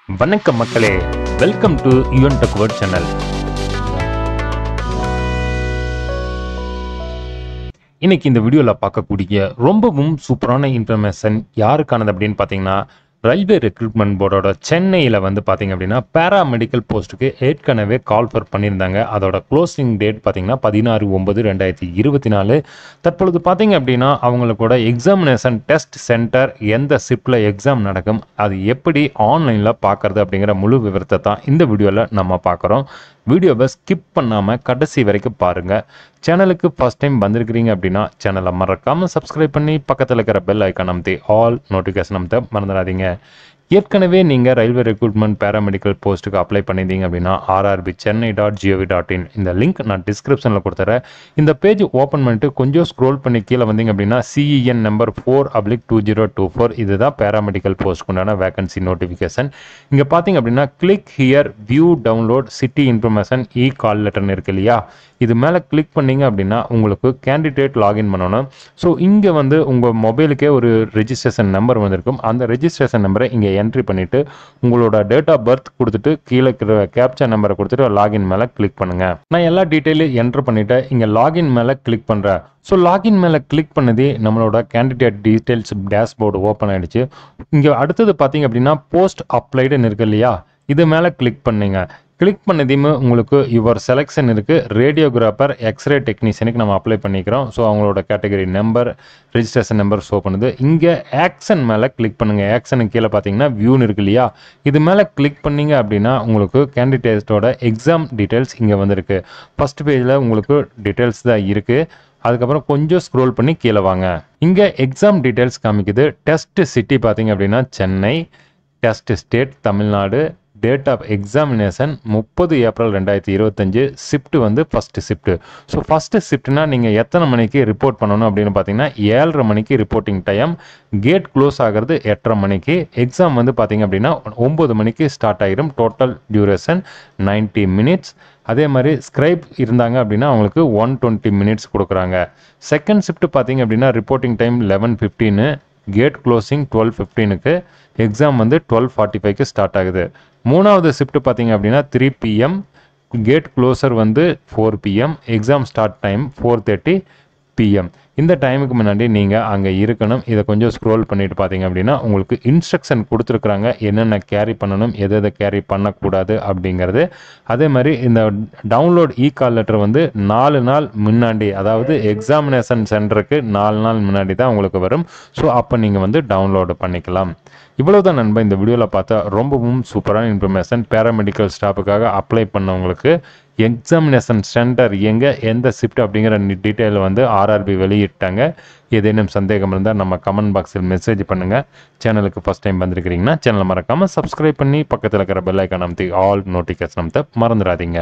வணக்கம் மக்களே, welcome to Yuvan tech world channel. இன்னைக்கு இந்த வீடியோவில் பார்க்கக்கூடிய ரொம்பவும் சூப்பரான இன்ஃபர்மேஷன் யாருக்கானது அப்படின்னு பார்த்தீங்கன்னா, ரயில்வே ரெக்ரூட்மெண்ட் போர்டோட சென்னையில் பார்த்தீங்க அப்படின்னா பேராமெடிக்கல் போஸ்ட்டுக்கு ஏற்கனவே கால் ஃபர் பண்ணியிருந்தாங்க. அதோட க்ளோசிங் டேட் பார்த்தீங்கன்னா 16/9/2024. தற்பொழுது பார்த்தீங்க அப்படின்னா அவங்களுக்கூட எக்ஸாமினேஷன் டெஸ்ட் சென்டர் எந்த ஷிஃப்டில் எக்ஸாம் நடக்கும், அது எப்படி ஆன்லைனில் பார்க்குறது அப்படிங்கிற முழு விவரத்தை தான் இந்த வீடியோவில் நம்ம பார்க்குறோம். வீடியோவை ஸ்கிப் பண்ணாமல் கடைசி வரைக்கும் பாருங்கள். சேனலுக்கு ஃபஸ்ட் டைம் வந்திருக்கிறீங்க அப்படின்னா சேனலை மறக்காமல் சப்ஸ்கிரைப் பண்ணி பக்கத்தில் இருக்கிற பெல் ஐக்கான் அமைத்து ஆல் நோட்டிஃபிகேஷன் அமைத்த மறந்துடாதீங்க. ஏற்கனவே நீங்கள் ரயில்வே ரெக்ரூட்மெண்ட் பேராமெடிக்கல் போஸ்ட்டுக்கு அப்ளை பண்ணியிருந்தீங்க அப்படின்னா rrbchennai.gov.in இந்த லிங்க் நான் டிஸ்கிரிப்ஷனில் கொடுத்துறேன். இந்த பேஜ் ஓப்பன் பண்ணிட்டு கொஞ்சம் ஸ்க்ரோல் பண்ணி கீழே வந்தீங்க அப்படின்னா CEN நம்பர் 4/2024 இதுதான் பேராமெடிக்கல் போஸ்ட்டுக்கு உண்டான வேகன்சி நோட்டிஃபிகேஷன். இங்கே பார்த்தீங்க அப்படின்னா click here view download city information call லெட்டர்னு இருக்கு இல்லையா, இது மேலே கிளிக் பண்ணிங்க அப்படின்னா உங்களுக்கு கேண்டிடேட் லாகின் பண்ணணும். ஸோ இங்கே உங்கள் மொபைலுக்கே ஒரு ரெஜிஸ்ட்ரேஷன் நம்பர் வந்திருக்கும். அந்த ரெஜிஸ்ட்ரேஷன் நம்பரை இங்கே என்ட்ரி பண்ணிவிட்டு உங்களோட டேட் ஆஃப் பர்த் கொடுத்துட்டு கீழே இருக்கிற கேப்சா நம்பரை கொடுத்துட்டு லாகின் மேலே கிளிக் பண்ணுங்கள். நான் எல்லா டீட்டெயிலும் என்ட்ரு பண்ணிவிட்டு இங்கே லாகின் மேலே கிளிக் பண்ணுறேன். ஸோ லாகின் மேலே கிளிக் பண்ணதே நம்மளோட கேண்டிடேட் டீட்டெயில்ஸ் டேஷ்போர்டு ஓப்பன் ஆகிடுச்சு. இங்கே அடுத்தது பார்த்தீங்க அப்படின்னா போஸ்ட் அப்ளைடுன்னு இருக்கு இல்லையா, இது மேலே கிளிக் பண்ணுங்க. கிளிக் பண்ணதையுமே உங்களுக்கு யுவர் செலெக்ஷன் இருக்குது. ரேடியோகிராஃபர் எக்ஸ்ரே டெக்னீஷியனுக்கு நம்ம அப்ளை பண்ணிக்கிறோம். ஸோ அவங்களோட category number registration number show பண்ணுது. இங்கே ஆக்ஷன் மேலே கிளிக் பண்ணுங்கள். ஆக்ஷனுக்கு கீழே பார்த்தீங்கன்னா வியூன்னு இருக்கு இல்லையா, இது மேலே கிளிக் பண்ணிங்க அப்படின்னா உங்களுக்கு கேண்டிடேட்டோட எக்ஸாம் டீட்டெயில்ஸ் இங்கே வந்திருக்கு. ஃபர்ஸ்ட் பேஜில் உங்களுக்கு டீட்டெயில்ஸ் தான் இருக்குது. அதுக்கப்புறம் கொஞ்சம் ஸ்க்ரோல் பண்ணி கீழே வாங்க. இங்கே எக்ஸாம் டீட்டெயில்ஸ் காமிக்குது. டெஸ்ட் சிட்டி பார்த்தீங்க அப்படின்னா Chennai, test state Tamil Nadu, date of examination 30 April 2025, shift first shift. So first ஷிஃப்ட்னா நீங்கள் எத்தனை மணிக்கு ரிப்போர்ட் பண்ணணும் அப்படின்னு பார்த்தீங்கன்னா 7:30 மணிக்கு ரிப்போர்ட்டிங் டைம். கேட் க்ளோஸ் ஆகிறது 8:30 மணிக்கு. எக்ஸாம் பார்த்தீங்க அப்படின்னா 9 மணிக்கு ஸ்டார்ட் ஆகிடும். Total duration 90 minutes. அதே மாதிரி ஸ்கிரைப் இருந்தாங்க அப்படின்னா அவங்களுக்கு 120 மினிட்ஸ் கொடுக்குறாங்க. செகண்ட் ஷிஃப்ட் பார்த்தீங்க அப்படின்னா ரிப்போர்ட்டிங் டைம் 11:15, கேட் க்ளோசிங் 12:15க்கு, எக்ஸாம் 12:45க்கு ஸ்டார்ட் ஆகுது. மூணாவது ஷிஃப்ட் பார்த்தீங்க அப்படின்னா 3 PM, gate closure 4 PM, exam start time 4:30 PM. இந்த டைமுக்கு முன்னாடி நீங்கள் அங்கே இருக்கணும். இதை கொஞ்சம் ஸ்க்ரோல் பண்ணிட்டு பார்த்தீங்க அப்படின்னா உங்களுக்கு இன்ஸ்ட்ரக்ஷன் கொடுத்துருக்குறாங்க என்னென்ன கேரி பண்ணணும், எதை கேரி பண்ணக்கூடாது அப்படிங்கிறது. அதே மாதிரி இந்த டவுன்லோட் கால் லெட்டர் 4 நாள் முன்னாடி, அதாவது எக்ஸாமினேஷன் சென்டருக்கு 4 நாள் முன்னாடி தான் உங்களுக்கு வரும். ஸோ அப்போ நீங்கள் டவுன்லோடு பண்ணிக்கலாம். இவ்வளவுதான் நண்பா இந்த வீடியோவில் பார்த்தா ரொம்பவும் சூப்பரான இன்ஃபர்மேஷன். பேராமெடிக்கல் ஸ்டாஃபுக்காக அப்ளை பண்ணவங்களுக்கு எக்ஸாமினேஷன் சென்டர் எங்கே, எந்த ஷிஃப்ட் அப்படிங்கிற டீட்டெயில் RRB வெளியிட்டாங்க. ஏதேனும் சந்தேகம் இருந்தால் நம்ம கமெண்ட் பாக்ஸில் மெசேஜ் பண்ணுங்கள். சேனலுக்கு ஃபஸ்ட் டைம் வந்திருக்கிறீங்கன்னா சேனலை மறக்காமல் சப்ஸ்கிரைப் பண்ணி பக்கத்தில் இருக்கிற பெல் ஐக்கான் அமைத்து ஆல் நோட்டிஃபிகேஷன் அமைத்த மறந்துடாதீங்க.